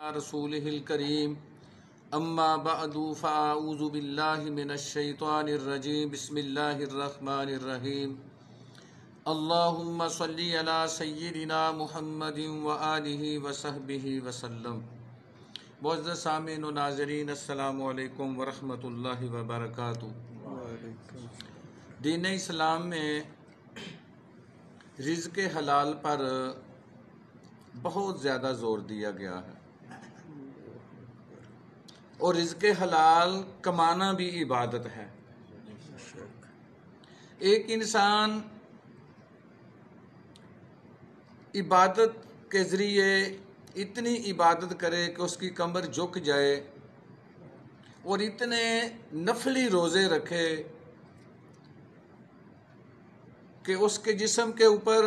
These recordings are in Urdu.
رسوله الكريم اما بعد فاعوذ بالله من الشيطان الرجيم بسم الله الرحمن الرحيم اللهم صل على سيدنا محمد وآله وصحبه وسلم۔ معزز سامعین و ناظرین، السلام علیکم ورحمۃ اللہ وبرکاتہ۔ دین اسلام میں رزق حلال پر بہت زیادہ زور دیا گیا ہے، اور رزق حلال کمانا بھی عبادت ہے۔ ایک انسان عبادت کے ذریعے اتنی عبادت کرے کہ اس کی کمر جھک جائے، اور اتنے نفلی روزے رکھے کہ اس کے جسم کے اوپر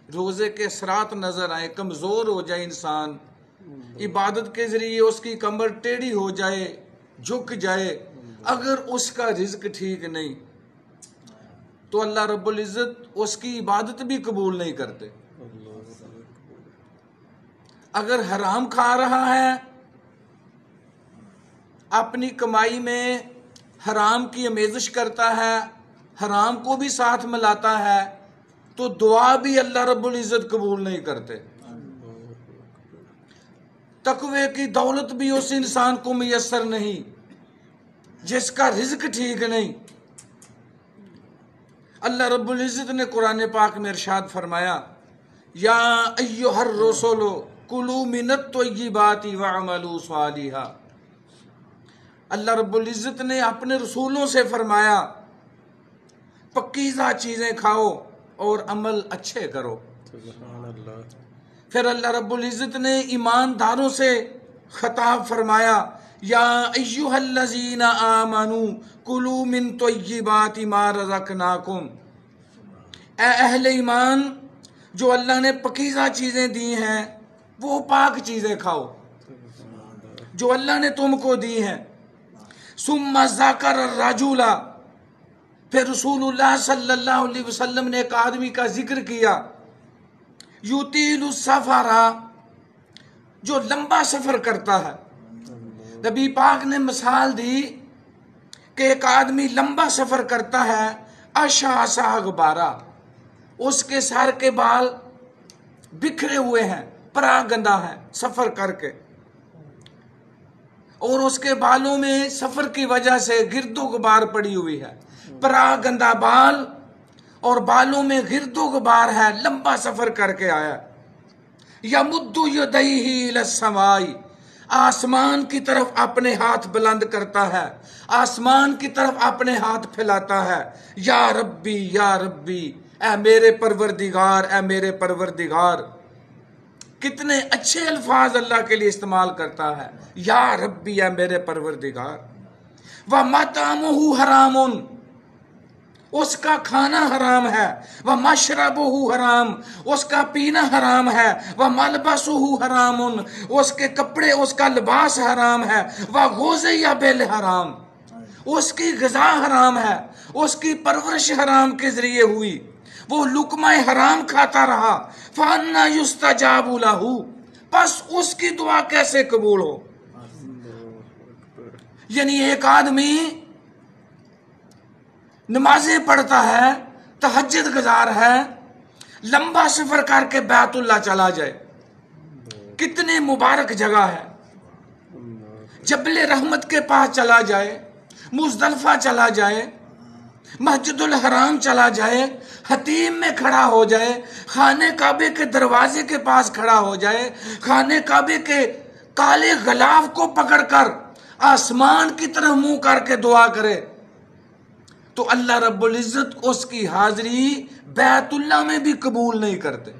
روزے کے اثرات نظر آئیں، کمزور ہو جائے انسان، عبادت کے ذریعے اس کی کمر ٹیڑھی ہو جائے، جھک جائے، اگر اس کا رزق ٹھیک نہیں تو اللہ رب العزت اس کی عبادت بھی قبول نہیں کرتے۔ اگر حرام کھا رہا ہے، اپنی کمائی میں حرام کی آمیزش کرتا ہے، حرام کو بھی ساتھ ملاتا ہے، تو دعا بھی اللہ رب العزت قبول نہیں کرتے۔ تقوی کی دولت بھی اس انسان کو میسر نہیں جس کا رزق ٹھیک نہیں۔ اللہ رب العزت نے قرآن پاک میں ارشاد فرمایا، یا ایھا الرسول کلوا من الطیبات واعملوا صالحا۔ اللہ رب العزت نے اپنے رسولوں سے فرمایا، پکیزہ چیزیں کھاؤ اور عمل اچھے کرو۔ پھر اللہ رب العزت نے ایمانداروں سے خطاب فرمایا، یا ایھا الذین آمنوا کلوا من طیبات ما رزقناکم۔ اے اہل ایمان، جو اللہ نے پکیزہ چیزیں دی ہیں وہ پاک چیزیں کھاؤ جو اللہ نے تم کو دی ہیں۔ ثم ذکر الرجل، پھر رسول اللہ صلی اللہ علیہ وسلم نے ایک آدمی کا ذکر کیا، یطیل السفر، جو لمبا سفر کرتا ہے۔ نبی پاک نے مثال دی کہ ایک آدمی لمبا سفر کرتا ہے، اشعث اغبارا، اس کے سر کے بال بکھرے ہوئے ہیں، پرا گندہ ہے سفر کر کے، اور اس کے بالوں میں سفر کی وجہ سے گرد و غبار پڑی ہوئی ہے، پرا گندہ بال اور بالوں میں گرد و غبار ہے، لمبا سفر کر کے آیا۔ یمد یدیہ الی السماء، آسمان کی طرف اپنے ہاتھ بلند کرتا ہے، آسمان کی طرف اپنے ہاتھ پھیلاتا ہے، یا ربی یا ربی، اے میرے پروردگار، اے میرے پروردگار۔ کتنے اچھے الفاظ اللہ کے لیے استعمال کرتا ہے، یا ربی، اے میرے پروردگار۔ وَمَطْعَمُهُ حَرَامٌ، اس کا کھانا حرام ہے، وَمَشْرَبُهُ حرام، اس کا پینا حرام ہے، وَمَلْبَسُهُ حرام، اس کے کپڑے، اس کا لباس حرام ہے، وَغُذِيَ بِالْحَرام، اس کی غذا حرام ہے، اس کی پرورش حرام کے ذریعے ہوئی، وہ لقمہ حرام کھاتا رہا، فَأَنَّى يُسْتَجَابُ لَهُ، پس اس کی دعا کیسے قبول ہو؟ یعنی ایک آدمی نمازیں پڑھتا ہے، تہجد گزار ہے، لمبا سفر کر کے بیت اللہ چلا جائے، کتنے مبارک جگہ ہے، جبل رحمت کے پاس چلا جائے، مزدلفہ چلا جائے، مسجد الحرام چلا جائے، حتیم میں کھڑا ہو جائے، خانہ کعبے کے دروازے کے پاس کھڑا ہو جائے، خانہ کعبے کے کالے غلاف کو پکڑ کر آسمان کی طرف منہ کر کے دعا کرے، تو اللہ رب العزت اس کی حاضری بیت اللہ میں بھی قبول نہیں کرتے،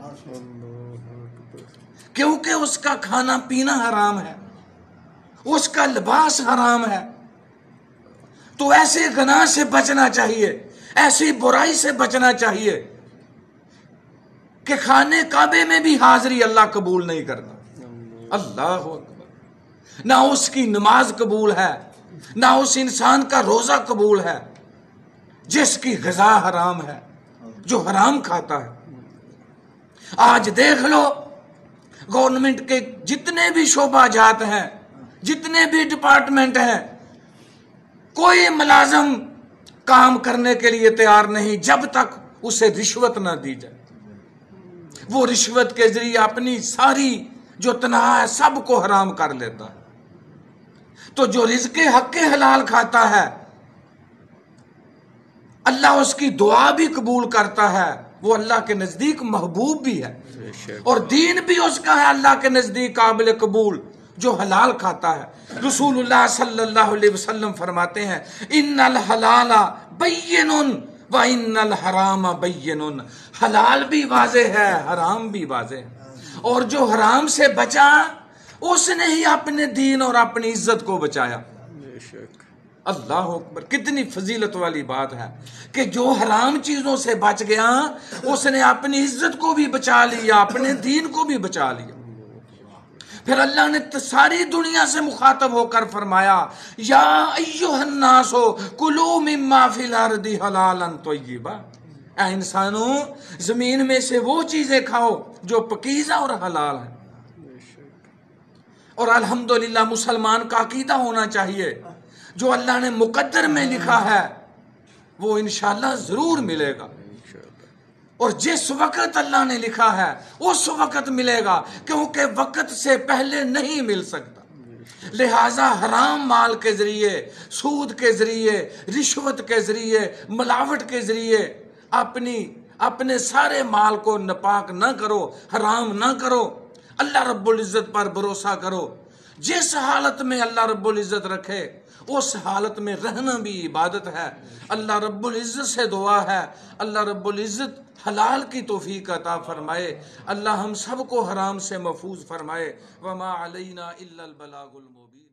کیونکہ اس کا کھانا پینا حرام ہے، اس کا لباس حرام ہے۔ تو ایسے گناہ سے بچنا چاہیے، ایسی برائی سے بچنا چاہیے کہ خانہ کعبے میں بھی حاضری اللہ قبول نہیں کرتا۔ اللہ اکبر، نہ اس کی نماز قبول ہے، نہ اس انسان کا روزہ قبول ہے جس کی غذا حرام ہے، جو حرام کھاتا ہے۔ آج دیکھ لو گورنمنٹ کے جتنے بھی شعبہ جات ہیں، جتنے بھی ڈپارٹمنٹ ہیں، کوئی ملازم کام کرنے کے لیے تیار نہیں جب تک اسے رشوت نہ دی جائے۔ وہ رشوت کے ذریعے اپنی ساری جو تنخواہ ہے سب کو حرام کر لیتا ہے۔ تو جو رزق حق کے حلال کھاتا ہے اللہ اس کی دعا بھی قبول کرتا ہے، وہ اللہ کے نزدیک محبوب بھی ہے، اور دین بھی اس کا ہے اللہ کے نزدیک قابل قبول، جو حلال کھاتا ہے۔ رسول اللہ صلی اللہ علیہ وسلم فرماتے ہیں ان الحلال بین و ان الحرام بین، حلال بھی واضح ہے، حرام بھی واضح ہے، اور جو حرام سے بچا اس نے ہی اپنے دین اور اپنی عزت کو بچایا۔ اللہ اکبر، کتنی فضیلت والی بات ہے کہ جو حرام چیزوں سے بچ گیا اس نے اپنی عزت کو بھی بچا لیا، اپنے دین کو بھی بچا لیا۔ پھر اللہ نے ساری دنیا سے مخاطب ہو کر فرمایا یا ایھا الناس کلوا مما فی الارض حلالا طیبا، اے انسانوں زمین میں سے وہ چیزیں کھاؤ جو پکیزہ اور حلال ہیں۔ اور الحمدللہ مسلمان کا عقیدہ ہونا چاہیے جو اللہ نے مقدر میں لکھا ہے وہ انشاءاللہ ضرور ملے گا، اور جس وقت اللہ نے لکھا ہے اس وقت ملے گا، کیونکہ وقت سے پہلے نہیں مل سکتا۔ لہٰذا حرام مال کے ذریعے، سود کے ذریعے، رشوت کے ذریعے، ملاوٹ کے ذریعے اپنے سارے مال کو ناپاک نہ کرو، حرام نہ کرو، اللہ رب العزت پر بھروسہ کرو۔ جس حالت میں اللہ رب العزت رکھے اس حالت میں رہنا بھی عبادت ہے۔ اللہ رب العزت سے دعا ہے اللہ رب العزت حلال کی توفیق عطا فرمائے، اللہ ہم سب کو حرام سے محفوظ فرمائے۔ وما علینا الا البلاغ المبین۔